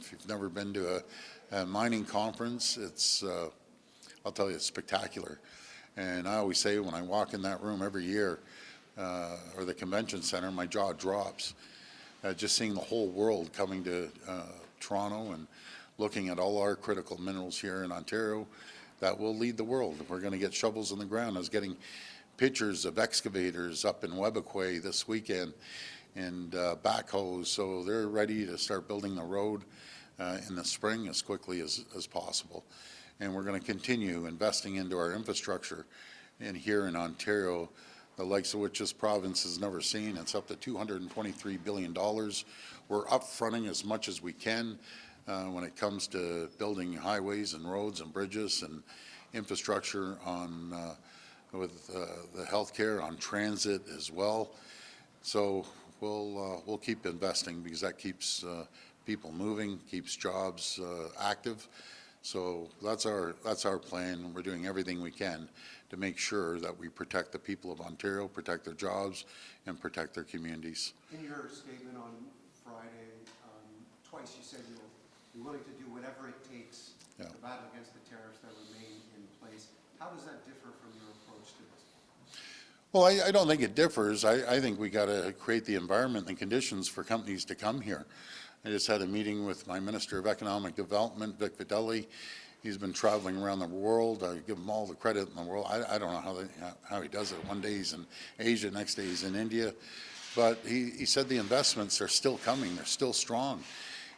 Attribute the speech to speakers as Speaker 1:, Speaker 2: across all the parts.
Speaker 1: if you've never been to a mining conference, it's, I'll tell you, it's spectacular. And I always say when I walk in that room every year, or the convention center, my jaw drops. Just seeing the whole world coming to Toronto and looking at all our critical minerals here in Ontario that will lead the world. We're going to get shovels in the ground. I was getting pictures of excavators up in Webequie this weekend and backhoes, so they're ready to start building the road in the spring as quickly as possible. And we're going to continue investing into our infrastructure here in Ontario, the likes of which this province has never seen. It's up to $223 billion. We're upfronting as much as we can when it comes to building highways and roads and bridges and infrastructure on with the healthcare, on transit as well. So we'll keep investing because that keeps people moving, keeps jobs active. So that's our plan. We're doing everything we can to make sure that we protect the people of Ontario, protect their jobs, and protect their communities.
Speaker 2: In your statement on Friday, twice you said you'll be willing to do whatever it takes to battle against the tariffs that remain in place. How does that differ from your approach to this?
Speaker 1: Well, I don't think it differs. I think we got to create the environment and conditions for companies to come here. I just had a meeting with my Minister of Economic Development, Vic Fedeli. He's been traveling around the world. I give him all the credit in the world. I don't know how he does it. One day he's in Asia, next day he's in India. But he said the investments are still coming. They're still strong.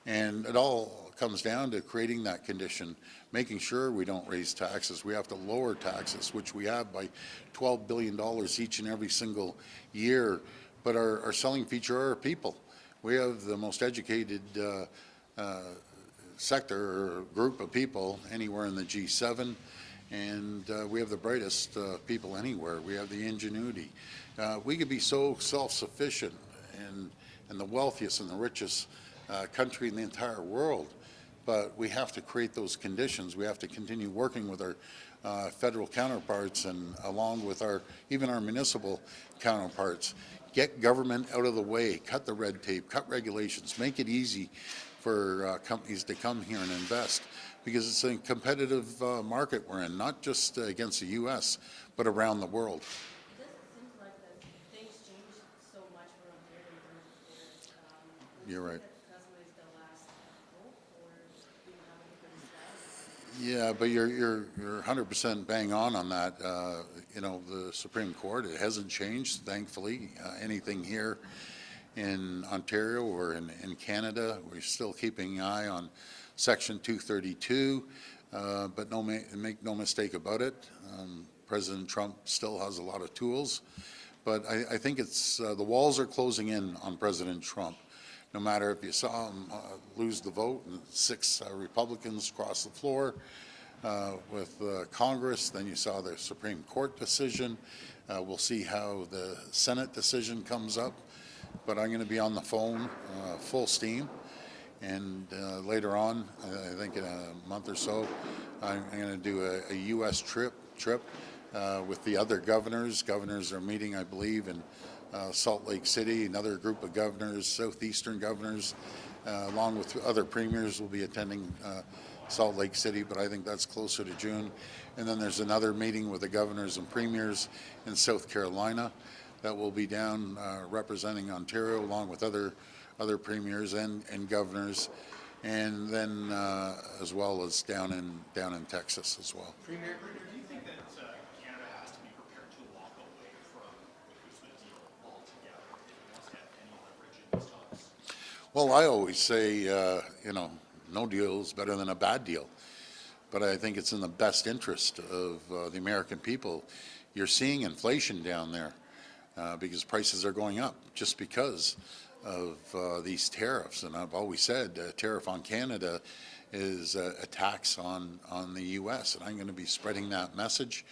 Speaker 1: And it all comes down to creating that condition, making sure we don't raise taxes. We have to lower taxes, which we have by $12 billion each and every single year. But our selling feature are our people. We have the most educated sector or group of people anywhere in the G7, and we have the brightest people anywhere. We have the ingenuity. We could be so self-sufficient and the wealthiest and the richest country in the entire world, but we have to create those conditions. We have to continue working with our federal counterparts and along with even our municipal counterparts. Get government out of the way, cut the red tape, cut regulations, make it easy for companies to come here and invest, because it's a competitive market we're in, not just against the U.S., but around the world.
Speaker 3: It doesn't seem like that things change so much for Ontario in terms of tariffs.
Speaker 1: You're right.
Speaker 3: Because is the last hope, or do you have a different strategy?
Speaker 1: Yeah, but you're 100% bang on that. You know, the Supreme Court, it hasn't changed, thankfully. Anything here in Ontario or in Canada, we're still keeping an eye on Section 232, but make no mistake about it, President Trump still has a lot of tools, but I think it's the walls are closing in on President Trump. No matter if you saw him lose the vote and 6 Republicans cross the floor with Congress, then you saw the Supreme Court decision. We'll see how the Senate decision comes up, but I'm going to be on the phone full steam. And later on, I think in a month or so, I'm going to do a U.S. trip with the other governors. Governors are meeting, I believe, in Salt Lake City. Another group of governors, southeastern governors, along with other premiers, will be attending Salt Lake City, but I think that's closer to June. And then there's another meeting with the governors and premiers in South Carolina that will be down representing Ontario, along with other premiers and governors, and then as well as down in Texas as well.
Speaker 4: Premier, do you think that Canada has to be prepared to walk away from the CUSMA deal altogether if it wants to have any leverage in these talks?
Speaker 1: Well, I always say, you know, no deal is better than a bad deal, but I think it's in the best interest of the American people. You're seeing inflation down there because prices are going up just because of these tariffs. And I've always said a tariff on Canada is a tax on the U.S. And I'm going to be spreading that message.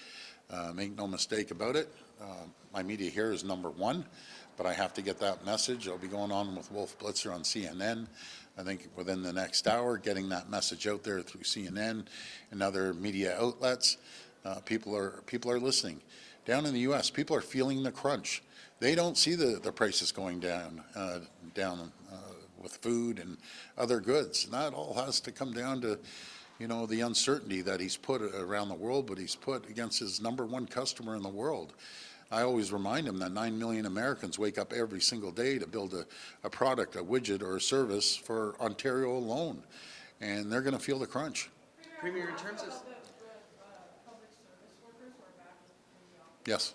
Speaker 1: Make no mistake about it. My media here is #1, but I have to get that message. I'll be going on with Wolf Blitzer on CNN. I think within the next hour, getting that message out there through CNN and other media outlets. People are listening. Down in the U.S., people are feeling the crunch. They don't see the prices going down with food and other goods. And that all has to come down to, you know, the uncertainty that he's put around the world, but he's put against his #1 customer in the world. I always remind him that 9 million Americans wake up every single day to build a product, a widget, or a service for Ontario alone, and they're going to feel the crunch.
Speaker 5: Premier, in terms of,
Speaker 3: Public service workers who are back in the office.
Speaker 1: Yes.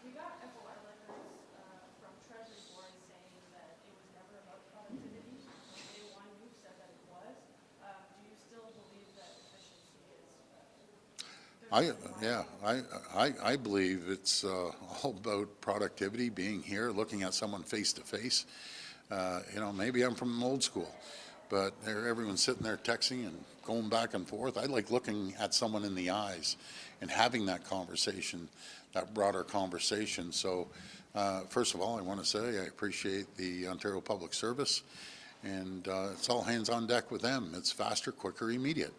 Speaker 3: We got FOI letters from Treasury Board saying that it was never about productivity. From day one, you said that it was. Do you still believe that efficiency is?
Speaker 1: I believe it's all about productivity, being here, looking at someone face to face. You know, maybe I'm from old school, but everyone's sitting there texting and going back and forth. I like looking at someone in the eyes and having that conversation, that broader conversation. So first of all, I want to say I appreciate the Ontario Public Service, and it's all hands on deck with them. It's faster, quicker, immediate.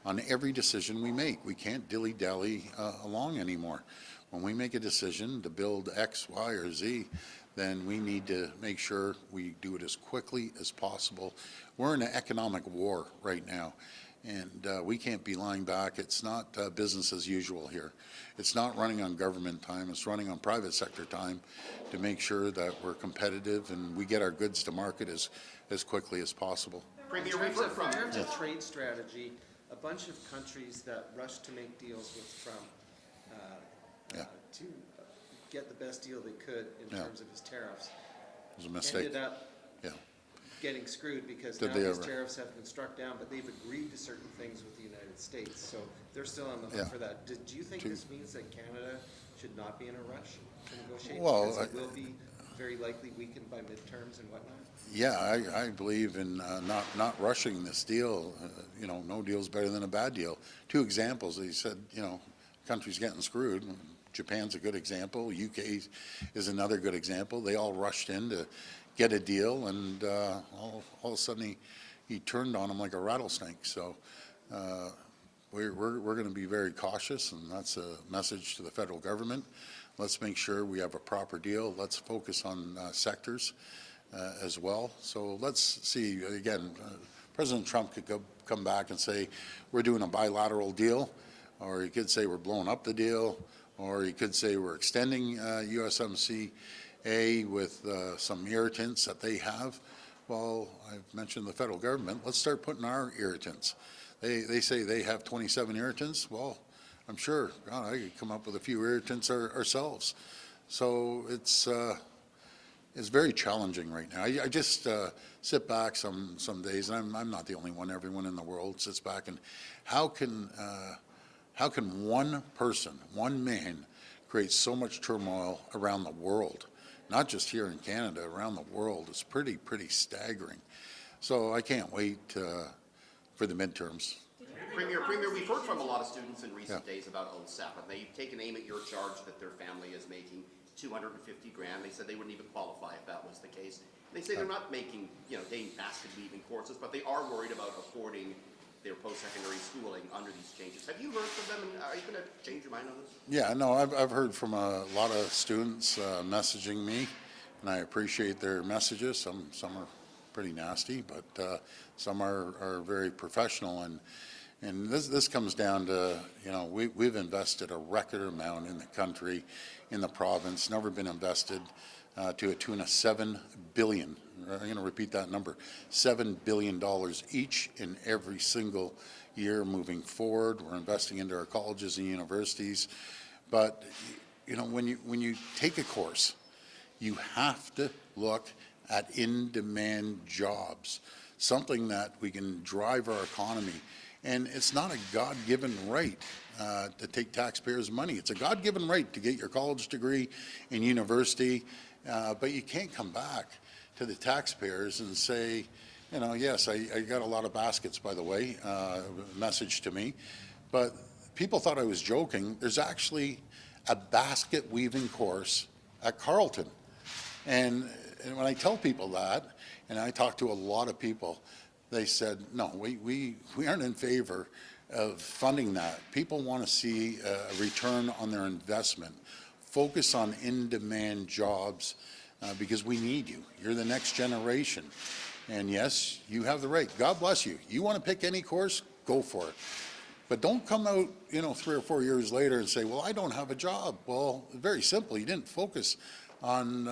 Speaker 1: On every decision we make, we can't dilly-dally along anymore. When we make a decision to build X, Y, or Z, then we need to make sure we do it as quickly as possible. We're in an economic war right now, and we can't be lying back. It's not business as usual here. It's not running on government time. It's running on private sector time to make sure that we're competitive and we get our goods to market as quickly as possible.
Speaker 5: in terms of trade strategy, a bunch of countries that rushed to make deals with Trump to get the best deal they could in terms of his tariffs.
Speaker 1: It was a mistake.
Speaker 5: Ended up getting screwed because
Speaker 1: Did
Speaker 5: now
Speaker 1: they
Speaker 5: these
Speaker 1: ever?
Speaker 5: tariffs have been struck down, but they've agreed to certain things with the United States. So they're still on the hook for that. Do you think this means that Canada should not be in a rush to negotiate?
Speaker 1: Well,
Speaker 5: because it will be very likely weakened by midterms and whatnot?
Speaker 1: Yeah, I believe in not rushing this deal. You know, no deal's better than a bad deal. 2 examples. He said, you know, countries getting screwed. Japan's a good example. UK is another good example. They all rushed in to get a deal, and all of a sudden he turned on them like a rattlesnake. So we're going to be very cautious, and that's a message to the federal government. Let's make sure we have a proper deal. Let's focus on sectors as well. So let's see, again, President Trump could come back and say, we're doing a bilateral deal, or he could say we're blowing up the deal, or he could say we're extending USMCA with some irritants that they have. Well, I've mentioned the federal government. Let's start putting our irritants. They say they have 27 irritants. Well, I'm sure, God, I could come up with a few irritants ourselves. So it's very challenging right now. I just sit back some days, and I'm not the only one. Everyone in the world sits back, and how can one person, one man, create so much turmoil around the world? Not just here in Canada, around the world. It's pretty staggering. So I can't wait for the midterms.
Speaker 6: Premier, we've heard from a lot of students in recent days about OSAP, and they've taken aim at your charge that their family is making $250,000. They said they wouldn't even qualify if that was the case. They say they're not making, day basket weaving courses, but they are worried about affording their post-secondary schooling under these changes. Have you heard from them, and are you going to change your mind on this?
Speaker 1: Yeah, no, I've heard from a lot of students messaging me, and I appreciate their messages. Some are pretty nasty, but some are very professional, and this comes down to, we've invested a record amount in the country, in the province, never been invested to a tune of $7 billion. I'm going to repeat that number, $7 billion each and every single year moving forward. We're investing into our colleges and universities. But, when you take a course, you have to look at in-demand jobs, something that we can drive our economy. And it's not a God-given right to take taxpayers' money. It's a God-given right to get your college degree and university, but you can't come back to the taxpayers and say, yes, I got a lot of baskets, by the way, message to me, but people thought I was joking. There's actually a basket weaving course at Carleton. And when I tell people that, and I talk to a lot of people, they said, no, we aren't in favor of funding that. People want to see a return on their investment. Focus on in-demand jobs because we need you. You're the next generation. And yes, you have the right. God bless you. You want to pick any course, go for it. But don't come out, 3 or 4 years later and say, well, I don't have a job. Well, very simple. You didn't focus on,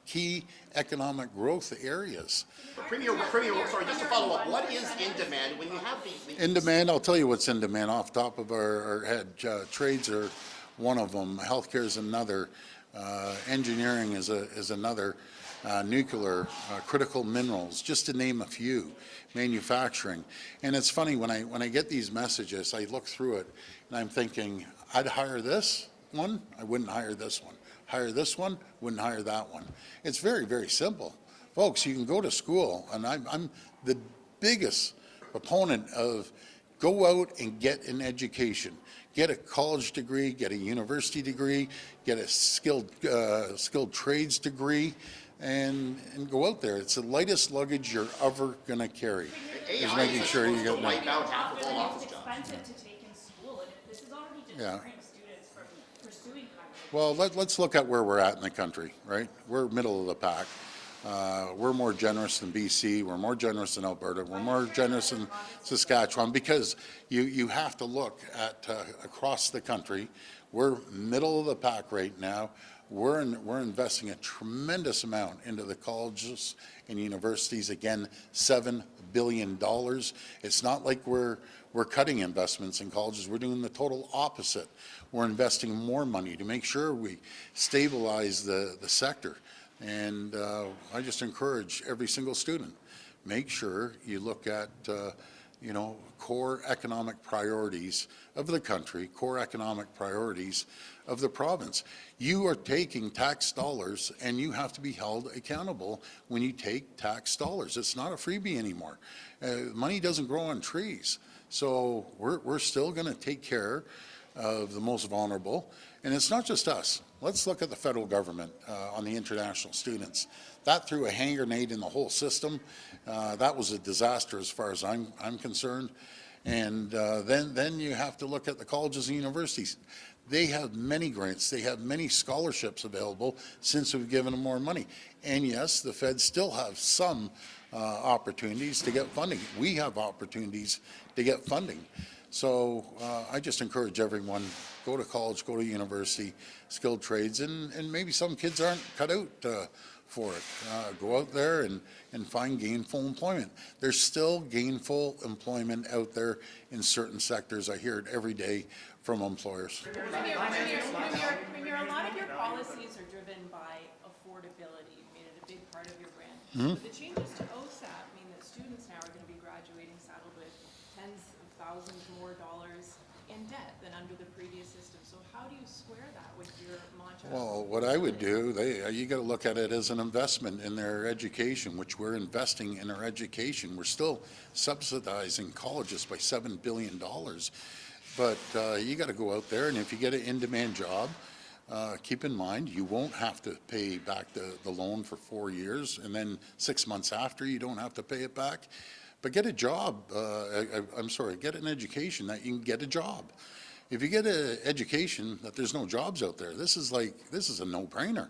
Speaker 1: key economic growth areas.
Speaker 6: Premier, sorry, just to follow up, what is in demand when you have these?
Speaker 1: In demand, I'll tell you what's in demand off the top of our head. Trades are one of them. Healthcare is another. Engineering is another. Nuclear, critical minerals, just to name a few. Manufacturing. And it's funny, when I get these messages, I look through it and I'm thinking, I'd hire this one, I wouldn't hire this one. Hire this one, wouldn't hire that one. It's very, very simple. Folks, you can go to school, and I'm the biggest proponent of go out and get an education. Get a college degree, get a university degree, get a skilled trades degree, and go out there. It's the lightest luggage you're ever going to carry. Is making sure you get
Speaker 6: wipe out half of all office
Speaker 3: It's
Speaker 6: jobs.
Speaker 3: expensive to take in school, and if this is already deterring students from pursuing higher
Speaker 1: Well, let's look at where we're at in the country, right? We're middle of the pack. We're more generous than BC. We're more generous than Alberta. We're more generous than Saskatchewan, because you have to look at across the country. We're middle of the pack right now. We're investing a tremendous amount into the colleges and universities. Again, $7 billion. It's not like we're cutting investments in colleges. We're doing the total opposite. We're investing more money to make sure we stabilize the sector. And I just encourage every single student, make sure you look at core economic priorities of the country, core economic priorities of the province. You are taking tax dollars, and you have to be held accountable when you take tax dollars. It's not a freebie anymore. Money doesn't grow on trees. So we're still going to take care of the most vulnerable. And it's not just us. Let's look at the federal government on the international students. That threw a hand grenade in the whole system. That was a disaster as far as I'm concerned. And then you have to look at the colleges and universities. They have many grants. They have many scholarships available since we've given them more money. And yes, the feds still have some opportunities to get funding. We have opportunities to get funding. So I just encourage everyone, go to college, go to university, skilled trades, and maybe some kids aren't cut out for it. Go out there and find gainful employment. There's still gainful employment out there in certain sectors. I hear it every day from employers.
Speaker 3: Premier, a lot of your policies are driven by affordability. You've made it a big part of your brand. But the changes to OSAP mean that students now are going to be graduating saddled with tens of thousands more dollars in debt than under the previous system. So how do you square that with your mantra?
Speaker 1: Well, what I would do, you got to look at it as an investment in their education, which we're investing in our education. We're still subsidizing colleges by $7 billion. But you got to go out there, and if you get an in-demand job, keep in mind you won't have to pay back the loan for 4 years, and then 6 months after you don't have to pay it back. But get a job, get an education that you can get a job. If you get an education that there's no jobs out there, this is a no-brainer.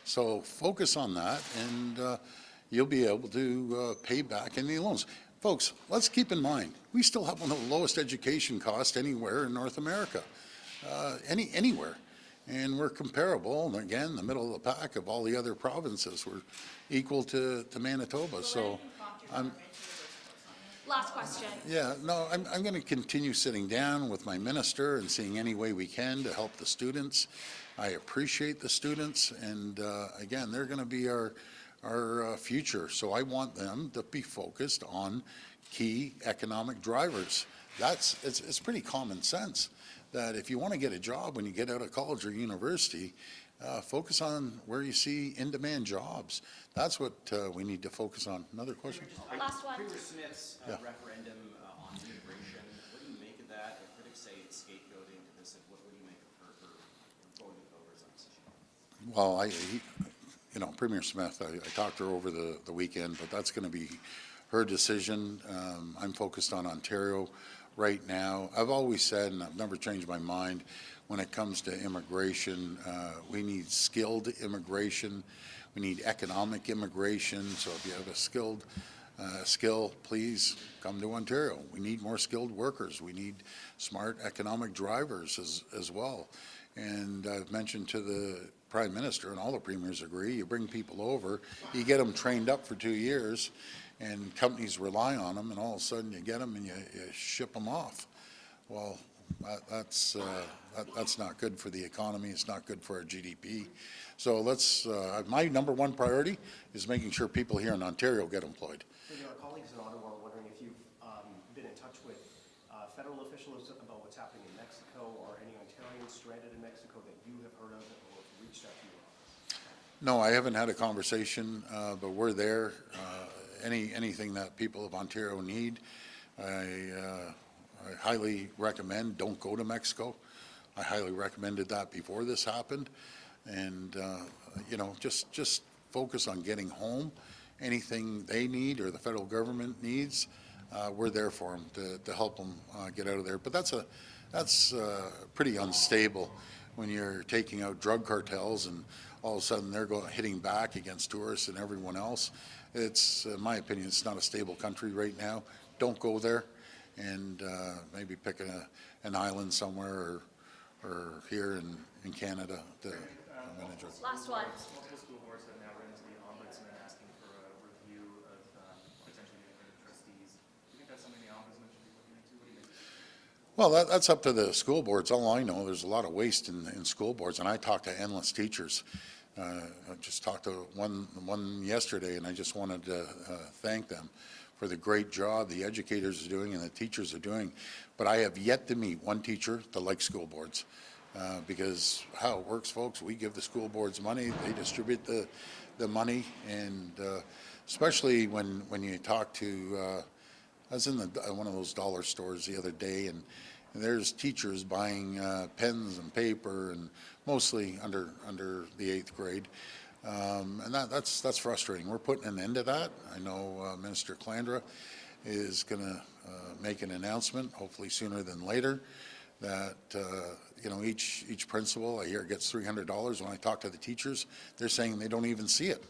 Speaker 1: So focus on that, and you'll be able to pay back any loans. Folks, let's keep in mind, we still have one of the lowest education costs anywhere in North America, anywhere. And we're comparable, again, the middle of the pack of all the other provinces. We're equal to Manitoba. So I'm,
Speaker 3: Last question.
Speaker 1: yeah, no, I'm going to continue sitting down with my minister and seeing any way we can to help the students. I appreciate the students, and again, they're going to be our future. So I want them to be focused on key economic drivers. It's pretty common sense that if you want to get a job when you get out of college or university, focus on where you see in-demand jobs. That's what we need to focus on. Another question?
Speaker 3: Last one.
Speaker 4: Premier Smith's
Speaker 1: Yeah.
Speaker 4: referendum on immigration, what do you make of that? If critics say it's scapegoating to this, what do you make of her voting with voters on this issue?
Speaker 1: Well, Premier Smith, I talked to her over the weekend, but that's going to be her decision. I'm focused on Ontario right now. I've always said, and I've never changed my mind, when it comes to immigration, we need skilled immigration. We need economic immigration. So if you have a skill, please come to Ontario. We need more skilled workers. We need smart economic drivers as well. And I've mentioned to the Prime Minister, and all the premiers agree, you bring people over, you get them trained up for 2 years, and companies rely on them, and all of a sudden you get them and you ship them off. Well, that's not good for the economy. It's not good for our GDP. So my number one priority is making sure people here in Ontario get employed.
Speaker 2: Our colleagues in Ottawa are wondering if you've been in touch with federal officials about what's happening in Mexico, or any Ontarians stranded in Mexico that you have heard of or have reached out to your office.
Speaker 1: No, I haven't had a conversation, but we're there. Anything that people of Ontario need, I highly recommend. Don't go to Mexico. I highly recommended that before this happened, and just focus on getting home. Anything they need or the federal government needs, we're there for them to help them get out of there. But that's pretty unstable when you're taking out drug cartels and all of a sudden they're hitting back against tourists and everyone else. It's, in my opinion, it's not a stable country right now. Don't go there, and maybe pick an island somewhere or here in Canada to manage it.
Speaker 7: Last one.
Speaker 8: Multiple school boards have now written to the ombudsman asking for a review of potentially getting rid of trustees. Do you think that's something the ombudsman should be looking into? What do you think?
Speaker 1: Well, that's up to the school boards. All I know, there's a lot of waste in school boards, and I talk to endless teachers. I just talked to one yesterday, and I just wanted to thank them for the great job the educators are doing and the teachers are doing. But I have yet to meet one teacher that likes school boards, because how it works, folks, we give the school boards money, they distribute the money, and especially when you talk to, I was in one of those dollar stores the other day, and there's teachers buying pens and paper, and mostly under the 8th grade. And that's frustrating. We're putting an end to that. I know Minister Calandra is going to make an announcement, hopefully sooner than later, that each principal I hear gets $300. When I talk to the teachers, they're saying they don't even see it.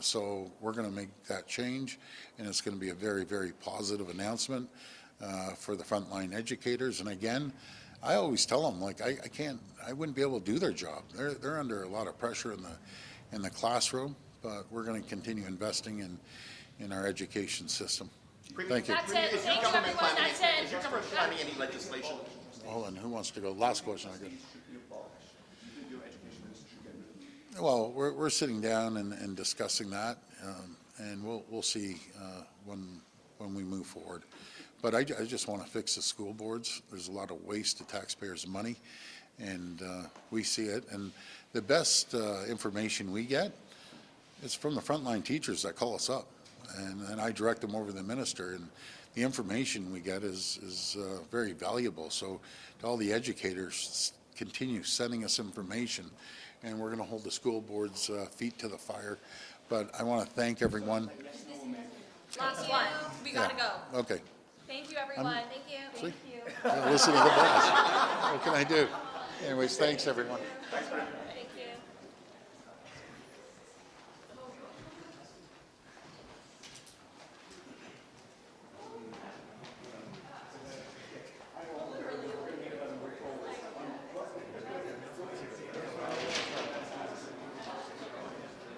Speaker 1: So we're going to make that change, and it's going to be a very, very positive announcement for the frontline educators. And again, I always tell them, like, I wouldn't be able to do their job. They're under a lot of pressure in the classroom, but we're going to continue investing in our education system. Thank you.
Speaker 7: That's it.
Speaker 6: Is your
Speaker 7: Thank you,
Speaker 6: government
Speaker 7: everyone.
Speaker 6: planning-
Speaker 7: That's it.
Speaker 6: Is your government planning any legislation?
Speaker 1: Hold on, who wants to go? Last question. I got.
Speaker 2: Your education minister should get rid of it.
Speaker 1: Well, we're sitting down and discussing that, and we'll see when we move forward. But I just want to fix the school boards. There's a lot of waste of taxpayers' money, and we see it. And the best information we get is from the frontline teachers that call us up, and I direct them over to the minister. And the information we get is very valuable. So to all the educators, continue sending us information, and we're going to hold the school board's feet to the fire. But I want to thank everyone.
Speaker 7: Last one. We gotta go.
Speaker 1: Okay.
Speaker 7: Thank you, everyone. Thank you.
Speaker 1: See?
Speaker 7: Thank you.
Speaker 1: Listen to the boss. What can I do? Anyways, thanks, everyone.
Speaker 8: Thanks, Brad.